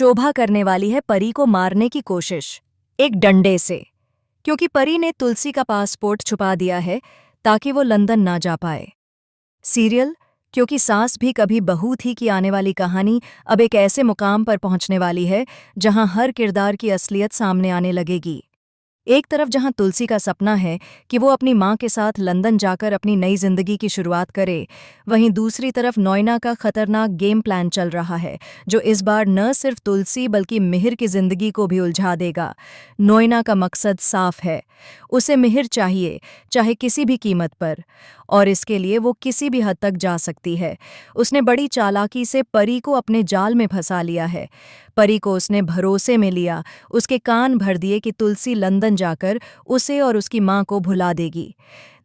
शोभा करने वाली है परी को मारने की कोशिश, एक डंडे से। क्योंकि परी ने तुलसी का पासपोर्ट छुपा दिया है ताकि वो लंदन ना जा पाए। सीरियल क्योंकि सास भी कभी बहू थी की आने वाली कहानी अब एक ऐसे मुकाम पर पहुंचने वाली है जहां हर किरदार की असलियत सामने आने लगेगी। एक तरफ जहां तुलसी का सपना है कि वो अपनी मां के साथ लंदन जाकर अपनी नई जिंदगी की शुरुआत करे, वहीं दूसरी तरफ नोएना का खतरनाक गेम प्लान चल रहा है जो इस बार न सिर्फ तुलसी बल्कि मिहिर की जिंदगी को भी उलझा देगा। नोएना का मकसद साफ है, उसे मिहिर चाहिए, चाहे किसी भी कीमत पर, और इसके लिए वो किसी भी हद तक जा सकती है। उसने बड़ी चालाकी से परी को अपने जाल में फंसा लिया है। परी को उसने भरोसे में लिया, उसके कान भर दिए कि तुलसी लंदन जाकर उसे और उसकी मां को भुला देगी।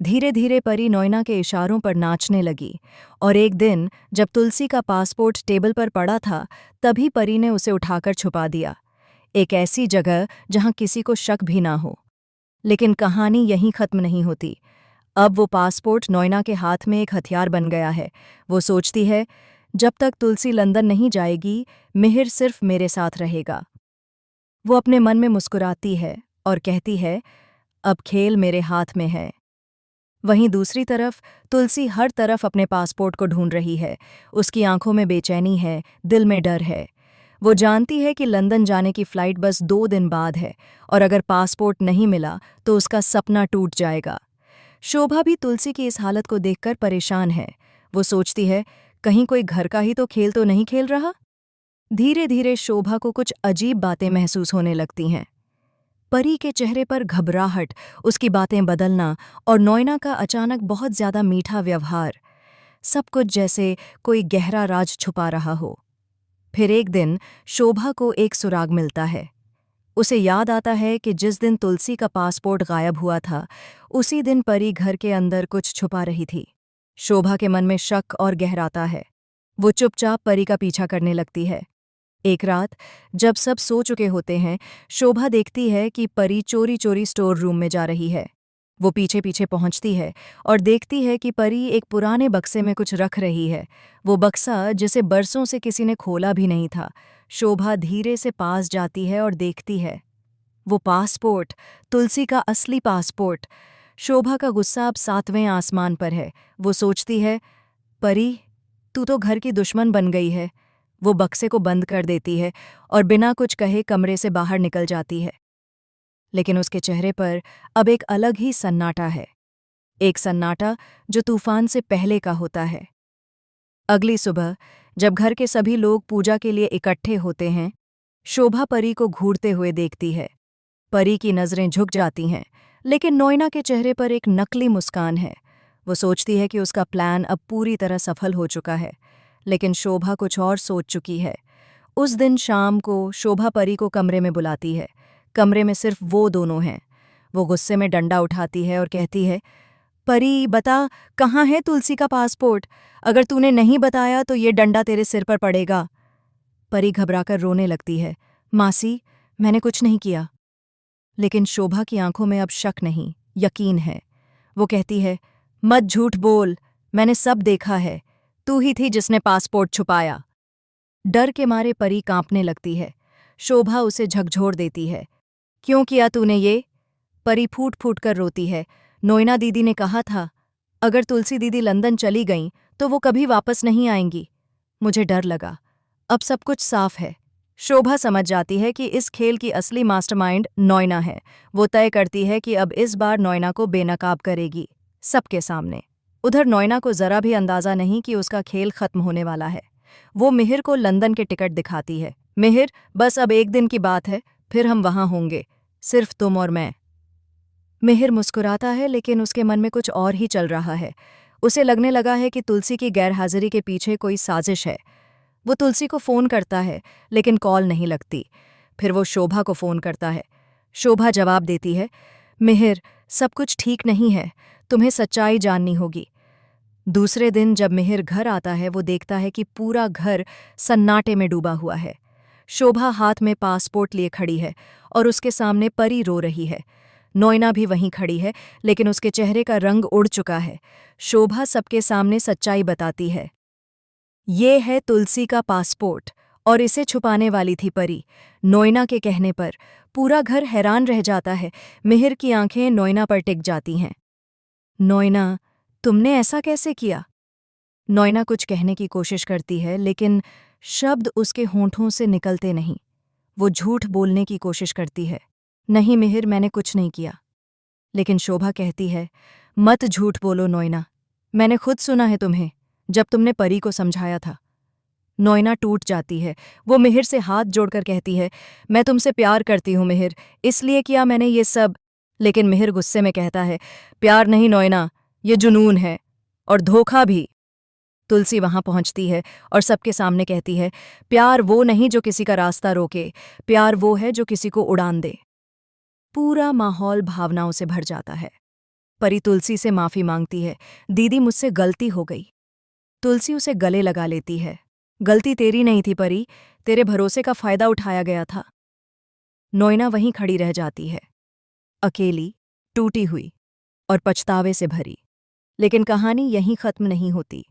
धीरे धीरे परी नोएना के इशारों पर नाचने लगी, और एक दिन जब तुलसी का पासपोर्ट टेबल पर पड़ा था, तभी परी ने उसे उठाकर छुपा दिया, एक ऐसी जगह जहां किसी को शक भी ना हो। लेकिन कहानी यहीं खत्म नहीं होती। अब वो पासपोर्ट नोएना के हाथ में एक हथियार बन गया है। वो सोचती है, जब तक तुलसी लंदन नहीं जाएगी, मिहिर सिर्फ मेरे साथ रहेगा। वो अपने मन में मुस्कुराती है और कहती है, अब खेल मेरे हाथ में है। वहीं दूसरी तरफ तुलसी हर तरफ अपने पासपोर्ट को ढूंढ रही है। उसकी आंखों में बेचैनी है, दिल में डर है। वो जानती है कि लंदन जाने की फ्लाइट बस 2 दिन बाद है, और अगर पासपोर्ट नहीं मिला तो उसका सपना टूट जाएगा। शोभा भी तुलसी की इस हालत को देखकर परेशान है। वो सोचती है, कहीं कोई घर का ही तो खेल तो नहीं खेल रहा। धीरे धीरे शोभा को कुछ अजीब बातें महसूस होने लगती हैं। परी के चेहरे पर घबराहट, उसकी बातें बदलना और नोएना का अचानक बहुत ज्यादा मीठा व्यवहार, सब कुछ जैसे कोई गहरा राज छुपा रहा हो। फिर एक दिन शोभा को एक सुराग मिलता है। उसे याद आता है कि जिस दिन तुलसी का पासपोर्ट गायब हुआ था, उसी दिन परी घर के अंदर कुछ छुपा रही थी। शोभा के मन में शक और गहराता है। वो चुपचाप परी का पीछा करने लगती है। एक रात जब सब सो चुके होते हैं, शोभा देखती है कि परी चोरी चोरी स्टोर रूम में जा रही है। वो पीछे पीछे पहुंचती है और देखती है कि परी एक पुराने बक्से में कुछ रख रही है, वो बक्सा जिसे बरसों से किसी ने खोला भी नहीं था। शोभा धीरे से पास जाती है और देखती है, वो पासपोर्ट, तुलसी का असली पासपोर्ट। शोभा का गुस्सा अब 7वें आसमान पर है। वो सोचती है, परी, तू तो घर की दुश्मन बन गई है। वो बक्से को बंद कर देती है और बिना कुछ कहे कमरे से बाहर निकल जाती है। लेकिन उसके चेहरे पर अब एक अलग ही सन्नाटा है, एक सन्नाटा जो तूफान से पहले का होता है। अगली सुबह जब घर के सभी लोग पूजा के लिए इकट्ठे होते हैं, शोभा परी को घूरते हुए देखती है। परी की नज़रें झुक जाती हैं, लेकिन नोएना के चेहरे पर एक नकली मुस्कान है। वो सोचती है कि उसका प्लान अब पूरी तरह सफल हो चुका है, लेकिन शोभा कुछ और सोच चुकी है। उस दिन शाम को शोभा परी को कमरे में बुलाती है। कमरे में सिर्फ वो दोनों हैं। वो गुस्से में डंडा उठाती है और कहती है, परी, बता, कहाँ है तुलसी का पासपोर्ट? अगर तूने नहीं बताया तो ये डंडा तेरे सिर पर पड़ेगा। परी घबराकर रोने लगती है, मासी, मैंने कुछ नहीं किया। लेकिन शोभा की आंखों में अब शक नहीं, यकीन है। वो कहती है, मत झूठ बोल, मैंने सब देखा है। तू ही थी जिसने पासपोर्ट छुपाया। डर के मारे परी कांपने लगती है। शोभा उसे झकझोर देती है, क्यों किया तूने ये? परी फूट फूट कर रोती है। नोएना दीदी ने कहा था, अगर तुलसी दीदी लंदन चली गईं तो वो कभी वापस नहीं आएंगी। मुझे डर लगा। अब सब कुछ साफ है। शोभा समझ जाती है कि इस खेल की असली मास्टरमाइंड नोएना है। वो तय करती है कि अब इस बार नोएना को बेनकाब करेगी, सबके सामने। उधर नोएना को जरा भी अंदाजा नहीं कि उसका खेल खत्म होने वाला है। वो मिहिर को लंदन के टिकट दिखाती है। मिहिर, बस अब एक दिन की बात है, फिर हम वहां होंगे, सिर्फ तुम और मैं। मिहिर मुस्कुराता है, लेकिन उसके मन में कुछ और ही चल रहा है। उसे लगने लगा है कि तुलसी की गैरहाजिरी के पीछे कोई साजिश है। वो तुलसी को फ़ोन करता है, लेकिन कॉल नहीं लगती। फिर वो शोभा को फ़ोन करता है। शोभा जवाब देती है, मिहिर, सब कुछ ठीक नहीं है, तुम्हें सच्चाई जाननी होगी। दूसरे दिन जब मिहिर घर आता है, वो देखता है कि पूरा घर सन्नाटे में डूबा हुआ है। शोभा हाथ में पासपोर्ट लिए खड़ी है और उसके सामने परी रो रही है। नोएना भी वहीं खड़ी है, लेकिन उसके चेहरे का रंग उड़ चुका है। शोभा सबके सामने सच्चाई बताती है, ये है तुलसी का पासपोर्ट, और इसे छुपाने वाली थी परी। नोयना के कहने पर पूरा घर हैरान रह जाता है। मिहिर की आंखें नोयना पर टिक जाती हैं। नोयना, तुमने ऐसा कैसे किया? नोयना कुछ कहने की कोशिश करती है, लेकिन शब्द उसके होंठों से निकलते नहीं। वो झूठ बोलने की कोशिश करती है। नहीं मिहिर, मैंने कुछ नहीं किया। लेकिन शोभा कहती है, मत झूठ बोलो नोयना, मैंने खुद सुना है तुम्हें, जब तुमने परी को समझाया था। नोयना टूट जाती है। वो मिहिर से हाथ जोड़कर कहती है, मैं तुमसे प्यार करती हूँ मिहिर, इसलिए किया मैंने ये सब। लेकिन मिहिर गुस्से में कहता है, प्यार नहीं नोयना, ये जुनून है, और धोखा भी। तुलसी वहां पहुंचती है और सबके सामने कहती है, प्यार वो नहीं जो किसी का रास्ता रोके, प्यार वो है जो किसी को उड़ान दे। पूरा माहौल भावनाओं से भर जाता है। परी तुलसी से माफी मांगती है, दीदी मुझसे गलती हो गई। तुलसी उसे गले लगा लेती है, गलती तेरी नहीं थी परी, तेरे भरोसे का फायदा उठाया गया था। नोयना वहीं खड़ी रह जाती है, अकेली, टूटी हुई और पछतावे से भरी। लेकिन कहानी यहीं खत्म नहीं होती।